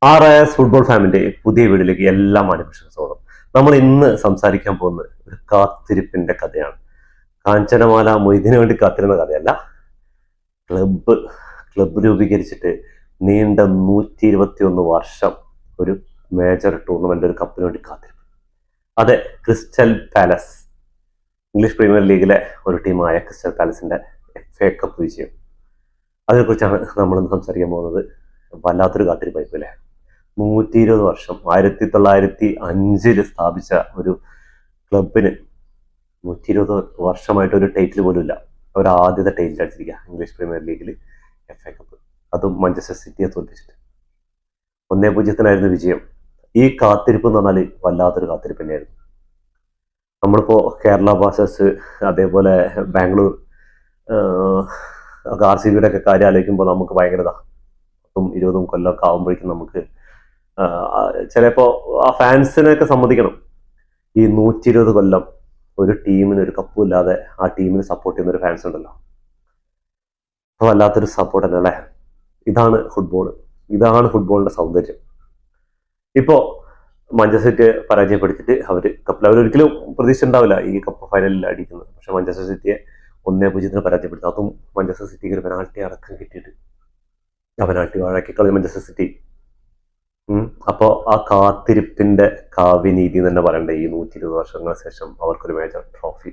RIS football ഫാമിന്റെ പുതിയ വീഡിയോയിലേക്ക് എല്ലാ മാന്യപ്രേക്ഷകർക്കും സ്വാഗതം. നമ്മൾ ഇന്ന് സംസാരിക്കാൻ പോകുന്നത് ഒരു കാത്തിരിപ്പിന്റെ കഥയാണ്. കാഞ്ചനമാല മൊയ്തീന് വേണ്ടി കാത്തിരുന്ന കഥയല്ല. ക്ലബ്ബ് ക്ലബ്ബ് രൂപീകരിച്ചിട്ട് നീണ്ട 121 വർഷം ഒരു മേജർ ടൂർണമെന്റ്, ഒരു കപ്പിന് വേണ്ടി കാത്തിരിപ്പ്. അതെ, ക്രിസ്റ്റൽ പാലസ്, ഇംഗ്ലീഷ് പ്രീമിയർ ലീഗിലെ ഒരു ടീമായ ക്രിസ്റ്റൽ പാലസിന്റെ FA കപ്പ് വിജയം. അതിനെക്കുറിച്ചാണ് നമ്മളിന്ന് സംസാരിക്കാൻ പോകുന്നത്. വല്ലാത്തൊരു കാത്തിരിപ്പായിരിക്കും അല്ലേ. 120 വർഷം, 1905 സ്ഥാപിച്ച ഒരു ക്ലബിന് 120 വർഷമായിട്ട് ഒരു ടൈറ്റിൽ പോലും ഇല്ല. അവർ ആദ്യത്തെ ടൈറ്റിൽ അടിച്ചിരിക്കുക ഇംഗ്ലീഷ് പ്രീമിയർ ലീഗിൽ FA കപ്പ്, അതും മാഞ്ചസ്റ്റർ സിറ്റിയെ തോൽപ്പിച്ചിട്ട് 1-0 വിജയം. ഈ കാത്തിരിപ്പ് എന്ന് പറഞ്ഞാൽ വല്ലാത്തൊരു കാത്തിരിപ്പ് തന്നെയായിരുന്നു. നമ്മളിപ്പോൾ കേരള ബ്ലാസ്റ്റേഴ്സ്, അതേപോലെ ബാംഗ്ലൂർ, RCBയുടെ ഒക്കെ കാര്യം ആലോചിക്കുമ്പോൾ നമുക്ക് ഭയങ്കര 10-20 കൊല്ലമൊക്കെ ആകുമ്പോഴേക്കും നമുക്ക് ചിലപ്പോൾ ആ ഫാൻസിനെയൊക്കെ സമ്മതിക്കണം. ഈ 120 കൊല്ലം ഒരു ടീമിന് ഒരു കപ്പും ഇല്ലാതെ ആ ടീമിന് സപ്പോർട്ട് ചെയ്യുന്ന ഒരു ഫാൻസ് ഉണ്ടല്ലോ, അപ്പോൾ വല്ലാത്തൊരു സപ്പോർട്ട് തന്നെ അല്ലേ. ഇതാണ് ഫുട്ബോൾ, ഇതാണ് ഫുട്ബോളിന്റെ സൗന്ദര്യം. ഇപ്പോൾ മാഞ്ചസ്റ്റർ സിറ്റിയെ പരാജയപ്പെടുത്തിയിട്ട് അവരൊരിക്കലും പ്രതീക്ഷ ഉണ്ടാവില്ല ഈ കപ്പ് ഫൈനലിൽ അടിക്കുന്നത്. പക്ഷെ മാഞ്ചസ്റ്റർ സിറ്റിയെ 1-0 പരാജയപ്പെടുത്തി, അതും മാഞ്ചസ്റ്റർ സിറ്റിക്ക് ഒരു പെനാൾട്ടി അടക്കം കിട്ടിയിട്ട് ആ പെനാൾട്ടി വാഴാക്കി കളി മാഞ്ചസ്റ്റർ സിറ്റി. അപ്പോൾ ആ കാത്തിരിപ്പിന്റെ കാവ്യനീതി തന്നെ പറയണ്ടേ. ഈ 120 വർഷങ്ങൾക്ക് ശേഷം അവർക്കൊരു മേജർ ട്രോഫി.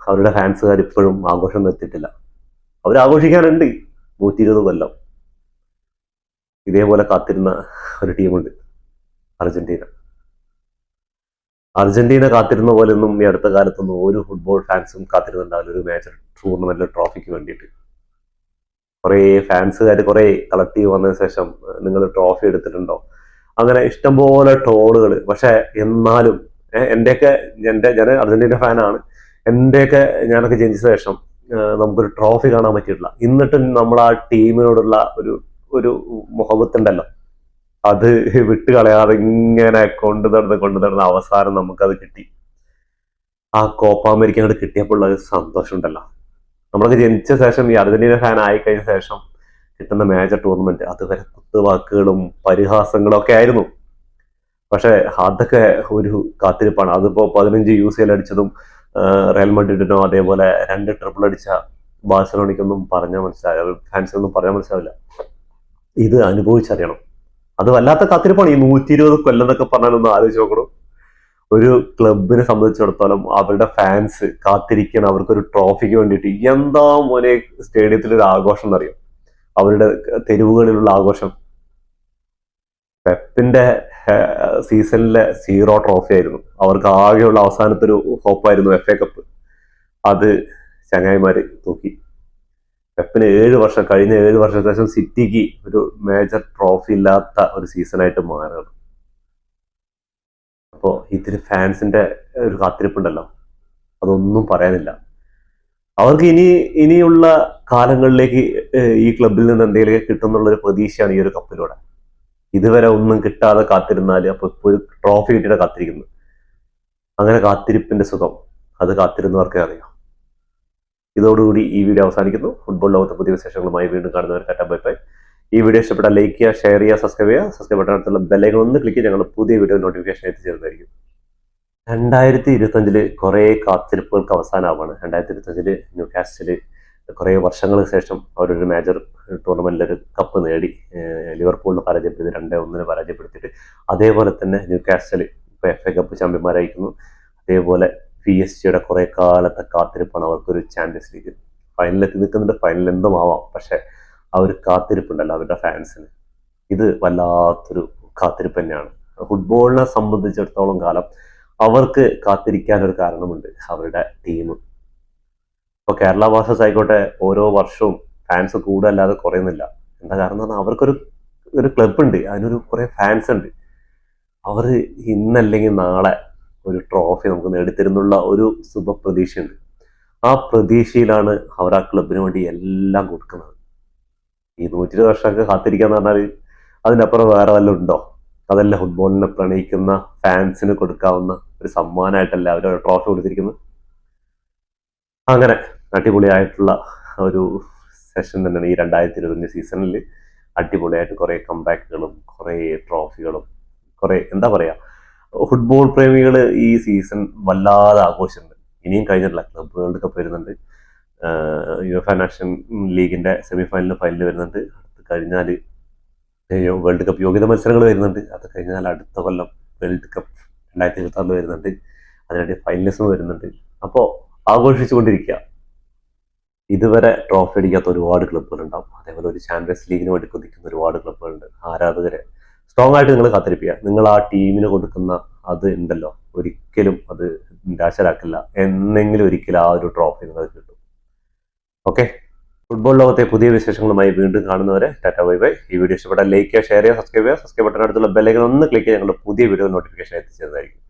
അവരുടെ ഫാൻസുകാർ ഇപ്പോഴും ആഘോഷം നിർത്തിയിട്ടില്ല. അവർ ആഘോഷിക്കാനുണ്ട് 120 കൊല്ലം. ഇതേപോലെ കാത്തിരുന്ന ഒരു ടീമുണ്ട്, അർജന്റീന കാത്തിരുന്ന പോലെ ഒന്നും ഈ അടുത്ത കാലത്തൊന്നും ഒരു ഫുട്ബോൾ ഫാൻസും കാത്തിരുന്നുണ്ടാവില്ല ഒരു മേജർ ടൂർണമെന്റിലെ ട്രോഫിക്ക് വേണ്ടിയിട്ട്. കുറേ ഫാൻസുകാർ കുറേ കളക്റ്റീവ് വന്നതിന് ശേഷം നിങ്ങൾ ട്രോഫി എടുത്തിട്ടുണ്ടോ, അങ്ങനെ ഇഷ്ടംപോലെ ട്രോളുകൾ. പക്ഷെ എന്നാലും ഞാൻ അർജന്റീന ഫാനാണ്. ഞാനൊക്കെ ജനിച്ച ശേഷം നമുക്കൊരു ട്രോഫി കാണാൻ പറ്റിയിട്ടില്ല. എന്നിട്ടും നമ്മൾ ആ ടീമിനോടുള്ള ഒരു മുഹബത്തുണ്ടല്ലോ, അത് വിട്ടുകളയാതെ ഇങ്ങനെ കൊണ്ടു നടന്ന് അവസാനം നമുക്കത് കിട്ടി. ആ കോപ്പ അമേരിക്ക അങ്ങോട്ട് കിട്ടിയപ്പോൾ ഉള്ള ഒരു സന്തോഷം ഉണ്ടല്ലോ. നമ്മളൊക്കെ ജനിച്ച ശേഷം ഈ അർജന്റീന ഫാൻ ആയിക്കഴിഞ്ഞ ശേഷം കിട്ടുന്ന മേജർ ടൂർണമെന്റ് അതുവരെ കുത്തുവാക്കുകളും പരിഹാസങ്ങളും ഒക്കെ ആയിരുന്നു. പക്ഷെ അതൊക്കെ ഒരു കാത്തിരിപ്പാണ്. അതിപ്പോ 15 UCL അടിച്ചതും റയൽ മഡ്രിഡിനോ അതേപോലെ 2 ട്രിപ്പിൾ അടിച്ച ബാഴ്സലോണയ്ക്കൊന്നും ഫാൻസിനൊന്നും പറഞ്ഞാൽ മനസ്സിലാവില്ല. ഇത് അനുഭവിച്ചറിയണം. അത് വല്ലാത്ത കാത്തിരിപ്പാണ്. ഈ 120 കൊല്ലം എന്നൊക്കെ പറഞ്ഞാലൊന്ന് ആലോചിച്ച് നോക്കണം. ഒരു ക്ലബിനെ സംബന്ധിച്ചിടത്തോളം അവരുടെ ഫാൻസ് കാത്തിരിക്കണം അവർക്കൊരു ട്രോഫിക്ക് വേണ്ടിയിട്ട്. എന്താ മോനെ സ്റ്റേഡിയത്തിലൊരു ആഘോഷം എന്നറിയാം, അവരുടെ തെരുവുകളിലുള്ള ആഘോഷം. പെപ്പിന്റെ സീസണിലെ 0 ട്രോഫി ആയിരുന്നു അവർക്ക് ആകെയുള്ള അവസാനത്തെ ഒരു ഹോപ്പായിരുന്നു FA കപ്പ്. അത് ചങ്ങായിമാര് തൂക്കി. പെപ്പിന് കഴിഞ്ഞ 7 വർഷത്തിന് ശേഷം സിറ്റിക്ക് ഒരു മേജർ ട്രോഫി ഇല്ലാത്ത ഒരു സീസണായിട്ട് മാറുകയാണ്. അപ്പോൾ ഇതിന് ഫാൻസിന്റെ ഒരു കാത്തിരിപ്പുണ്ടല്ലോ, അതൊന്നും പറയാനില്ല. അവർക്ക് ഇനിയുള്ള കാലങ്ങളിലേക്ക് ഈ ക്ലബിൽ നിന്ന് എന്തെങ്കിലും കിട്ടുന്നുള്ളൊരു പ്രതീക്ഷയാണ് ഈ ഒരു കപ്പിലൂടെ. ഇതുവരെ ഒന്നും കിട്ടാതെ കാത്തിരുന്നാൽ അപ്പോൾ ഇപ്പോൾ ഒരു ട്രോഫി കിട്ടിയിട്ട് കാത്തിരിക്കുന്നു. അങ്ങനെ കാത്തിരിപ്പിന്റെ സുഖം അത് കാത്തിരുന്നവർക്കേ അറിയാം. ഇതോടുകൂടി ഈ വീഡിയോ അവസാനിക്കുന്നു. ഫുട്ബോൾ ലോകത്തെ പുതിയ വിശേഷങ്ങളുമായി വീണ്ടും കാണുന്നവർ ടാറ്റ ബൈ ബൈ. ഈ വീഡിയോ ഇഷ്ടപ്പെട്ടാൽ ലൈക്ക് ചെയ്യുക, ഷെയർ ചെയ്യുക, സബ്സ്ക്രൈബ് ബട്ടണത്തുള്ള ബെല്ലൈക്കൺ ഒന്ന് ക്ലിക്ക് ചെയ്ത് ഞങ്ങൾ പുതിയ വീഡിയോ നോട്ടിഫിക്കേഷൻ എത്തിച്ചേരുന്നതായിരിക്കും. 2025 കുറേ കാത്തിരിപ്പുകൾക്ക് അവസാനമാവാണ്. 2025 ന്യൂകാസ്റ്റൽ കുറേ വർഷങ്ങൾക്ക് ശേഷം അവരൊരു മേജർ ടൂർണമെന്റിലൊരു കപ്പ് നേടി. ലിവർപൂളിനെ പരാജയപ്പെടുത്തി 2-1 പരാജയപ്പെടുത്തിയിട്ട്. അതേപോലെ തന്നെ ന്യൂകാസ്റ്റൽ ഇപ്പോൾ FA കപ്പ് ചാമ്പ്യന്മാരായിരിക്കുന്നു. അതേപോലെ PSG കുറേ കാലത്തെ കാത്തിരിപ്പാണ് അവർക്കൊരു ചാമ്പ്യൻസ് ലീഗ് ഫൈനലെത്തി നിൽക്കുന്നുണ്ട്. ഫൈനൽ എന്തും ആവാം, പക്ഷെ ആ ഒരു കാത്തിരിപ്പുണ്ടല്ലോ അവരുടെ ഫാൻസിന്, ഇത് വല്ലാത്തൊരു കാത്തിരിപ്പ് തന്നെയാണ്. ഫുട്ബോളിനെ സംബന്ധിച്ചിടത്തോളം കാലം അവർക്ക് കാത്തിരിക്കാൻ ഒരു കാരണമുണ്ട്, അവരുടെ ടീം. ഇപ്പോൾ കേരള ബ്ലാസ്റ്റേഴ്സ് ആയിക്കോട്ടെ, ഓരോ വർഷവും ഫാൻസ് കൂടുതലല്ലാതെ കുറയുന്നില്ല. എന്താ കാരണം എന്ന് പറഞ്ഞാൽ അവർക്കൊരു ക്ലബ് ഉണ്ട്, അതിനൊരു കുറേ ഫാൻസ് ഉണ്ട്. അവർ ഇന്നല്ലെങ്കിൽ നാളെ ഒരു ട്രോഫി നമുക്ക് നേടിത്തരുന്നുള്ള ഒരു ശുഭപ്രതീക്ഷയുണ്ട്. ആ പ്രതീക്ഷയിലാണ് അവർ ആ ക്ലബിന് വേണ്ടി എല്ലാം കൊടുക്കുന്നത്. ഈ 120 വർഷമൊക്കെ കാത്തിരിക്കാന്ന് പറഞ്ഞാൽ അതിനപ്പുറം വേറെ വല്ലതും ഉണ്ടോ? അതല്ല ഫുട്ബോളിനെ പ്രണയിക്കുന്ന ഫാൻസിന് കൊടുക്കാവുന്ന ഒരു സമ്മാനമായിട്ടല്ല അവർ ട്രോഫി കൊടുത്തിരിക്കുന്നത്. അങ്ങനെ അടിപൊളിയായിട്ടുള്ള ഒരു സെഷൻ തന്നെയാണ് ഈ 2025 സീസണിൽ അടിപൊളിയായിട്ട് കുറേ കംബാക്കുകളും കുറേ ട്രോഫികളും കുറേ എന്താ പറയുക, ഫുട്ബോൾ പ്രേമികൾ ഈ സീസൺ വല്ലാതെ ആഘോഷിച്ചിട്ടുണ്ട്. ഇനിയും കഴിഞ്ഞിട്ടില്ല, ക്ലബ് വേൾഡ് കപ്പ് വരുന്നുണ്ട്, യുഎഫ നാഷൻ ലീഗിന്റെ സെമിഫൈനൽ ഫൈനൽ വരുന്നുണ്ട്, അത് കഴിഞ്ഞാൽ വേൾഡ് കപ്പ് യോഗ്യത മത്സരങ്ങൾ വരുന്നുണ്ട്, അത് കഴിഞ്ഞാൽ അടുത്ത കൊല്ലം വേൾഡ് കപ്പ് 2026 വരുന്നുണ്ട്, അതിനിടെ ഫൈനലിസം വരുന്നുണ്ട്. അപ്പോൾ ആഘോഷിച്ചുകൊണ്ടിരിക്കുക. ഇതുവരെ ട്രോഫി അടിക്കാത്ത ഒരുപാട് ക്ലബ്ബുകളുണ്ടാവും. അതേപോലെ ഒരു ചാമ്പ്യൻസ് ലീഗിന് വേണ്ടി കൊതിക്കുന്ന ഒരുപാട് ക്ലബ്ബുകളുണ്ട്. ആരാധകരെ സ്ട്രോങ് ആയിട്ട് നിങ്ങൾ കാത്തിരിപ്പിക്കുക. നിങ്ങൾ ആ ടീമിന് കൊടുക്കുന്ന അത് ഉണ്ടല്ലോ, ഒരിക്കലും അത് നിരാശരാക്കില്ല. എന്നെങ്കിലും ഒരിക്കലും ആ ഒരു ട്രോഫി നിങ്ങൾക്ക് കിട്ടും. ഓക്കെ, ഫുട്ബോൾ ലോകത്തെ പുതിയ വിശേഷങ്ങളുമായി വീണ്ടും കാണുന്നവരെ ടാറ്റ ബൈ ബൈ. ഈ വീഡിയോ ഇഷ്ടപ്പെട്ടാൽ ലൈക്ക് ചെയ്യുക, ഷെയർ ചെയ്യുക, സബ്സ്ക്രൈബ് ചെയ്യുക. സബ്സ്ക്രൈബ് ബട്ടൺ അടുത്തുള്ള ബെല്ലൈക്കൺ ഒന്ന് ക്ലിക്ക് ചെയ്ത് ഞങ്ങളുടെ പുതിയ വീഡിയോ നോട്ടിഫിക്കേഷൻ എത്തിച്ചതായിരിക്കും.